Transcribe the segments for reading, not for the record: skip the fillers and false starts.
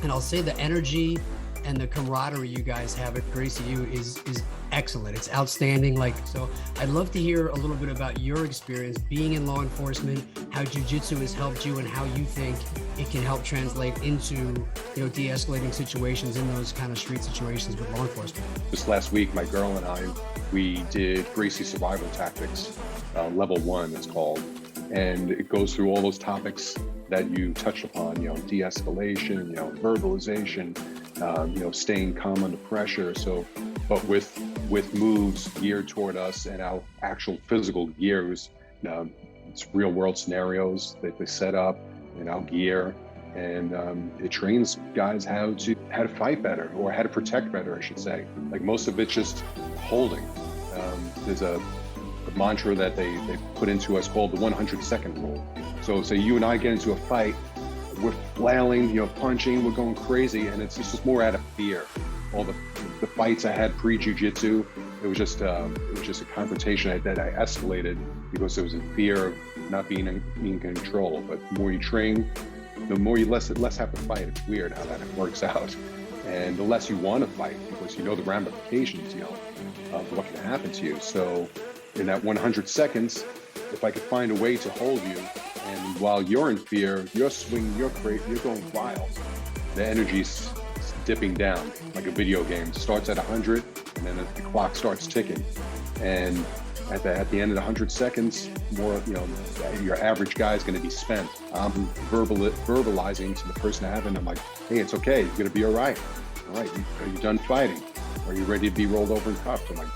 And I'll say the energy and the camaraderie you guys have at Gracie U is excellent. It's outstanding. Like, so I'd love to hear a little bit about your experience being in law enforcement, how jiu-jitsu has helped you, and how you think it can help translate into, de-escalating situations in those kind of street situations with law enforcement. This last week, my girl and I, we did Gracie Survival Tactics, level 1 it's called. And it goes through all those topics that you touched upon, de-escalation, verbalization, staying calm under pressure. So, but with moves geared toward us and our actual physical gears, it's real world scenarios that they set up in our gear, and it trains guys how to fight better, or how to protect better, I should say. Like, most of it's just holding. There's a mantra that they put into us called the 100-second rule. So say you and I get into a fight, we're flailing, punching, we're going crazy, and it's just more out of fear. All the fights I had pre-jiu-jitsu, it was just a confrontation that I escalated because it was in fear of not being in control. But the more you train, the more you less have to fight. It's weird how that works out. And the less you want to fight, because the ramifications, of what can happen to you. So in that 100 seconds, if I could find a way to hold you, and while you're in fear, you're swinging, you're going wild. The energy's dipping down like a video game. It starts at 100, and then the clock starts ticking. And at the end of the 100 seconds, your average guy is going to be spent. I'm verbalizing to the person I have, and I'm like, hey, it's okay. You're going to be all right. All right, are you done fighting? Are you ready to be rolled over and cuffed? I'm like,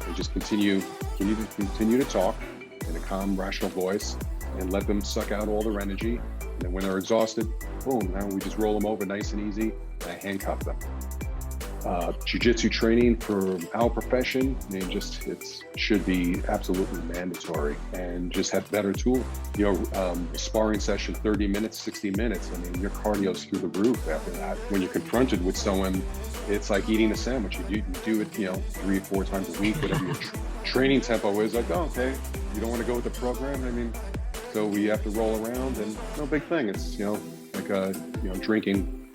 they just continue to talk in a calm, rational voice, and let them suck out all their energy. And then when they're exhausted, boom, now we just roll them over nice and easy, and I handcuff them. Jiu-jitsu training for our profession, it should be absolutely mandatory, and just have better tools. Sparring session, 30 minutes, 60 minutes. Your cardio's through the roof after that. When you're confronted with someone, it's like eating a sandwich. You do it, 3 or 4 times a week, whatever your training tempo is. Like, oh, okay, you don't want to go with the program. So we have to roll around, and no big thing. It's drinking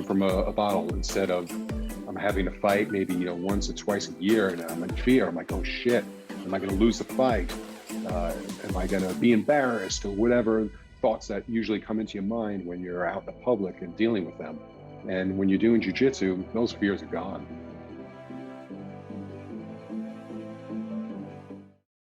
from a bottle instead of I'm having a fight maybe once or twice a year, and I'm in fear. I'm like, oh shit, am I going to lose the fight? Am I going to be embarrassed, or whatever thoughts that usually come into your mind when you're out in the public and dealing with them. And when you're doing jiu-jitsu, those fears are gone.